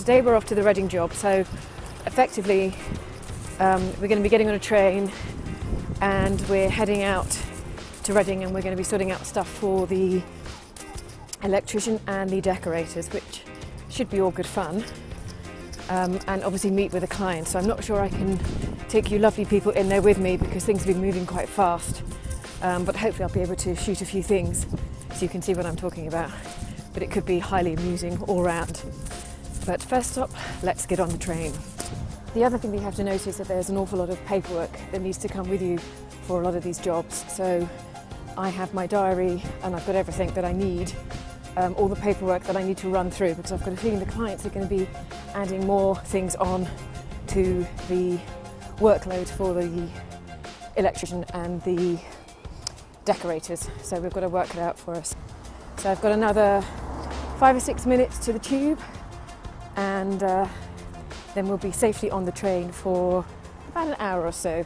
Today we're off to the Reading job, so effectively we're going to be getting on a train and we're heading out to Reading, and we're going to be sorting out stuff for the electrician and the decorators, which should be all good fun, and obviously meet with a client. So I'm not sure I can take you lovely people in there with me because things have been moving quite fast, but hopefully I'll be able to shoot a few things so you can see what I'm talking about. But it could be highly amusing all round. But first up, let's get on the train. The other thing that you have to notice is that there's an awful lot of paperwork that needs to come with you for a lot of these jobs. So I have my diary and I've got everything that I need, all the paperwork that I need to run through, because I've got a feeling the clients are going to be adding more things on to the workload for the electrician and the decorators. So we've got to work it out for us. So I've got another 5 or 6 minutes to the tube, and then we'll be safely on the train for about an hour or so.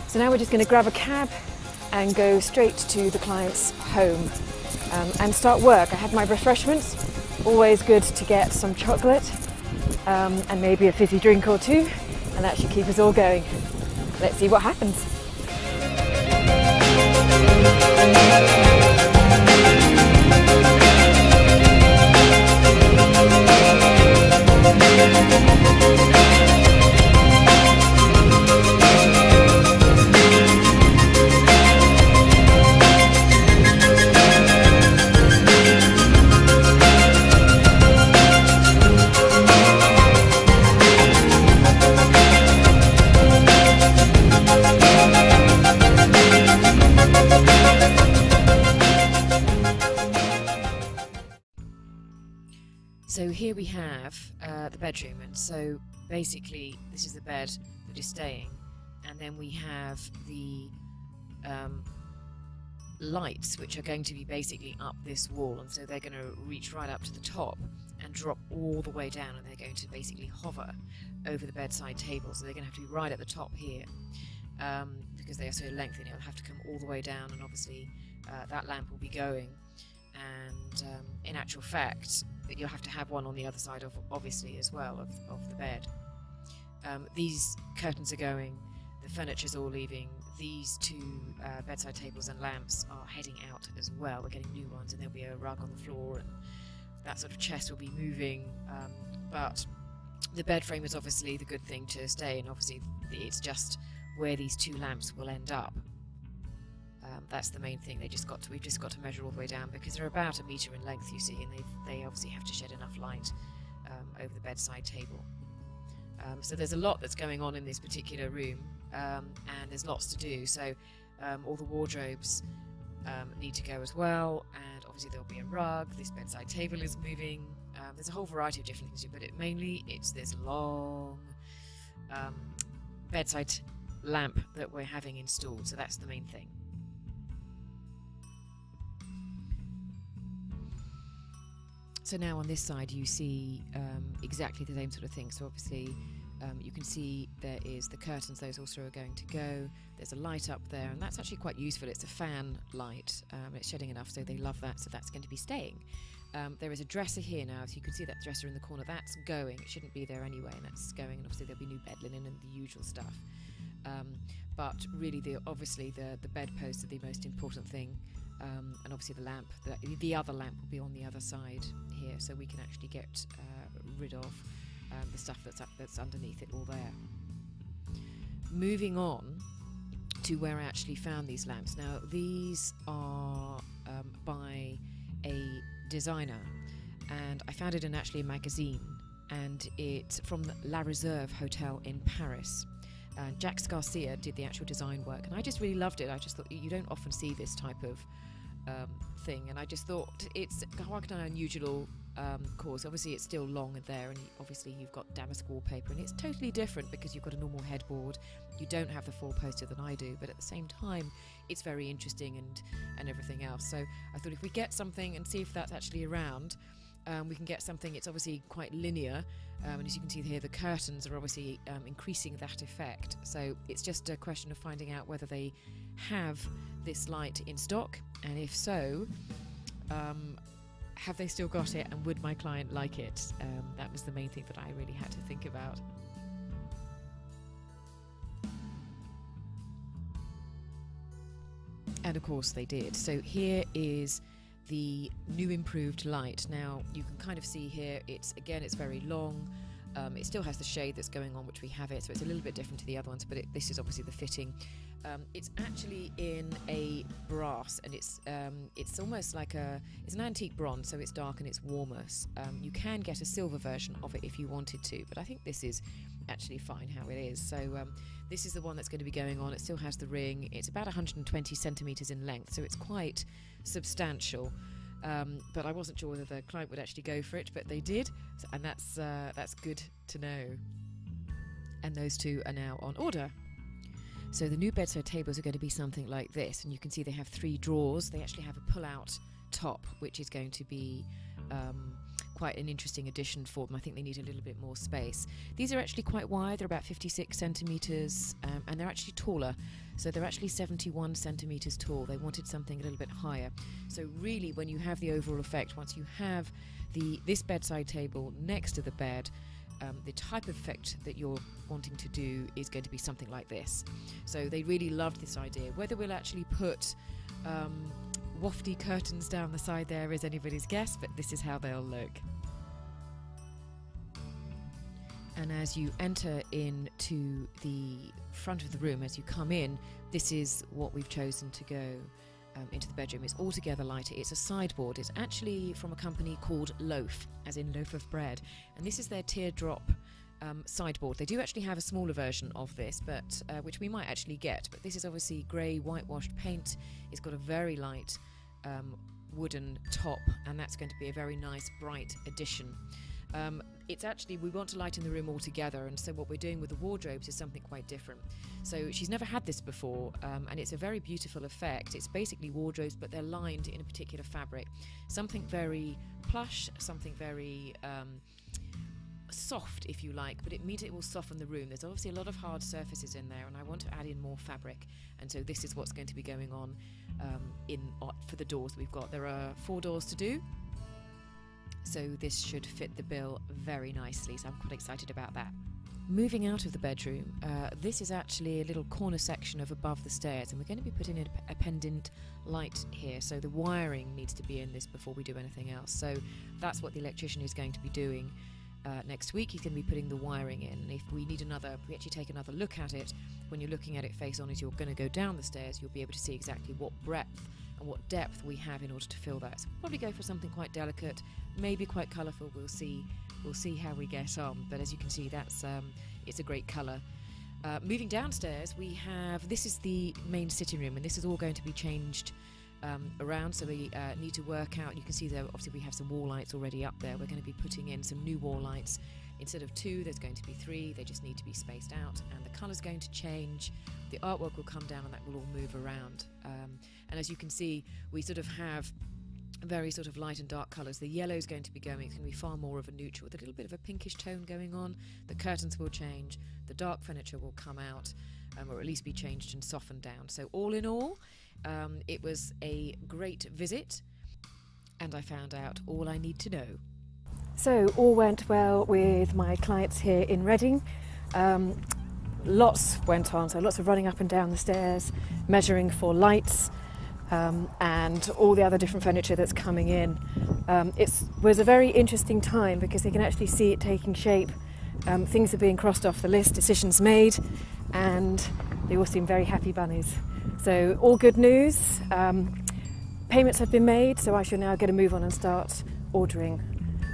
So now we're just going to grab a cab and go straight to the client's home and start work. I had my refreshments, always good to get some chocolate and maybe a fizzy drink or two, and that should keep us all going. Let's see what happens. So here we have the bedroom, and so basically this is the bed that is staying, and then we have the lights, which are going to be basically up this wall, and so they're going to reach right up to the top and drop all the way down, and they're going to basically hover over the bedside table, so they're going to have to be right at the top here, because they are so lengthy. It'll have to come all the way down, and obviously that lamp will be going, and in actual fact you'll have to have one on the other side of, obviously, as well of the bed. These curtains are going, the furniture's all leaving, these two bedside tables and lamps are heading out as well. We're getting new ones, and there'll be a rug on the floor, and that sort of chest will be moving, but the bed frame is obviously the good thing to stay, and obviously it's just where these two lamps will end up. That's the main thing. We've just got to measure all the way down, because they're about 1 metre in length, you see, and they obviously have to shed enough light over the bedside table. So there's a lot that's going on in this particular room, and there's lots to do. So all the wardrobes need to go as well, and obviously there'll be a rug. This bedside table is moving. There's a whole variety of different things to do, but mainly it's this long bedside lamp that we're having installed. So that's the main thing. So now on this side you see exactly the same sort of thing. So obviously you can see there is the curtains, those also are going to go. There's a light up there, and that's actually quite useful. It's a fan light, it's shedding enough, so they love that, so that's going to be staying. There is a dresser here now, so you can see that dresser in the corner, that's going. It shouldn't be there anyway, and that's going, and obviously there'll be new bed linen and the usual stuff. But really obviously the bedposts are the most important thing. And obviously the lamp, the other lamp will be on the other side here, so we can actually get rid of the stuff that's underneath it all there. Moving on to where I actually found these lamps. Now these are by a designer, and I found it in actually a magazine, and it's from the La Réserve Hotel in Paris. Jax Garcia did the actual design work, and I just really loved it. I just thought you don't often see this type of thing, and I just thought it's quite an unusual cause. Obviously it's still long and there, and obviously you've got damask wallpaper, and it's totally different because you've got a normal headboard. You don't have the 4-poster that I do, but at the same time it's very interesting and everything else. So I thought if we get something and see if that's actually around, we can get something. It's obviously quite linear, and as you can see here, the curtains are obviously increasing that effect. So it's just a question of finding out whether they have this light in stock, and if so, have they still got it, and would my client like it? That was the main thing that I really had to think about. And of course they did. So here is the new improved light. Now you can kind of see here, it's very long. It still has the shade that's going on, which we have it, so it's a little bit different to the other ones, but this is obviously the fitting. It's actually in a brass, and it's almost like it's an antique bronze, so it's dark and it's warmer. You can get a silver version of it if you wanted to, but I think this is actually fine how it is. So this is the one that's going to be going on. It still has the ring. It's about 120 centimeters in length, so it's quite substantial. But I wasn't sure whether the client would actually go for it, but they did, and that's good to know. And those two are now on order. So the new bedside tables are going to be something like this, and you can see they have 3 drawers. They actually have a pull-out top, which is going to be quite an interesting addition for them. I think they need a little bit more space. These are actually quite wide. They're about 56 centimeters, and they're actually taller. So they're actually 71 centimeters tall. They wanted something a little bit higher. So really, when you have the overall effect, once you have this bedside table next to the bed, the type of effect that you're wanting to do is going to be something like this. So they really loved this idea. Whether we'll actually put wafty curtains down the side there is anybody's guess, but this is how they'll look. And as you enter into the front of the room, as you come in, this is what we've chosen to go into the bedroom. It's altogether lighter. It's a sideboard. It's actually from a company called Loaf, as in loaf of bread, and this is their teardrop sideboard. They do actually have a smaller version of this, but which we might actually get, but this is obviously grey whitewashed paint. It's got a very light wooden top, and that's going to be a very nice bright addition. It's actually, we want to lighten the room altogether, and so what we're doing with the wardrobes is something quite different. So she's never had this before, and it's a very beautiful effect. It's basically wardrobes, but they're lined in a particular fabric. Something very plush, something very soft, if you like, but it means it will soften the room. There's obviously a lot of hard surfaces in there, and I want to add in more fabric, and so this is what's going to be going on for the doors we've got. There are 4 doors to do, so this should fit the bill very nicely, so I'm quite excited about that. Moving out of the bedroom, this is actually a little corner section of above the stairs, and we're going to be putting in a pendant light here, so the wiring needs to be in this before we do anything else. So that's what the electrician is going to be doing next week. He's going to be putting the wiring in, and if we actually take another look at it, when you're looking at it face on as you're going to go down the stairs, you'll be able to see exactly what breadth and what depth we have in order to fill that. So we'll probably go for something quite delicate, maybe quite colourful. We'll see how we get on, but as you can see, that's it's a great colour. Moving downstairs, this is the main sitting room, and this is all going to be changed around, so we need to work out. You can see there, obviously we have some wall lights already up there. We're going to be putting in some new wall lights. Instead of 2, there's going to be 3. They just need to be spaced out, and the colour's going to change. The artwork will come down, and that will all move around. And as you can see, we sort of have very sort of light and dark colours. The yellow is going to be it's going to be far more of a neutral with a little bit of a pinkish tone going on. The curtains will change, the dark furniture will come out, or at least be changed and softened down. So all in all, it was a great visit, and I found out all I need to know. So all went well with my clients here in Reading. Lots went on, so lots of running up and down the stairs, measuring for lights, and all the other different furniture that's coming in. It was a very interesting time because they can actually see it taking shape. Things are being crossed off the list, decisions made, and they all seem very happy bunnies. So all good news. Payments have been made, so I shall now get a move on and start ordering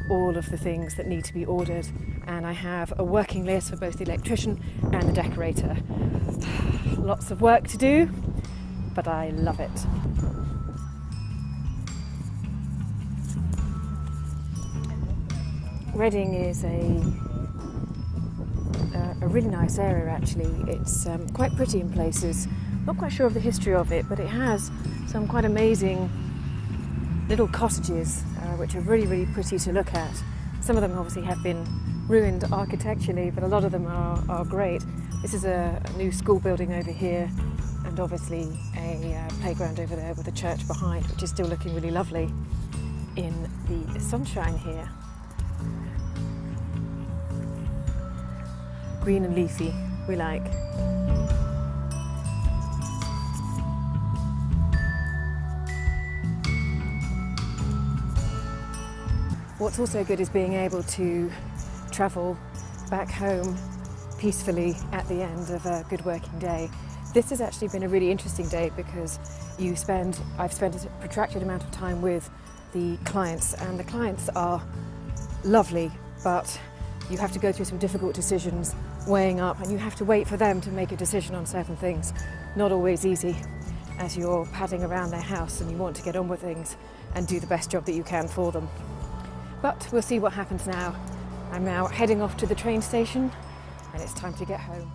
all of the things that need to be ordered, and I have a working list for both the electrician and the decorator. Lots of work to do, but I love it. Reading is a really nice area actually. It's quite pretty in places. Not quite sure of the history of it, but it has some quite amazing little cottages which are really pretty to look at. Some of them obviously have been ruined architecturally, but a lot of them are great. This is a new school building over here, and obviously a playground over there with a church behind, which is still looking really lovely in the sunshine here. Green and leafy, we like. What's also good is being able to travel back home peacefully at the end of a good working day. This has actually been a really interesting day because I've spent a protracted amount of time with the clients, and the clients are lovely, but you have to go through some difficult decisions, weighing up, and you have to wait for them to make a decision on certain things. Not always easy as you're padding around their house and you want to get on with things and do the best job that you can for them. But we'll see what happens now. I'm now heading off to the train station and it's time to get home.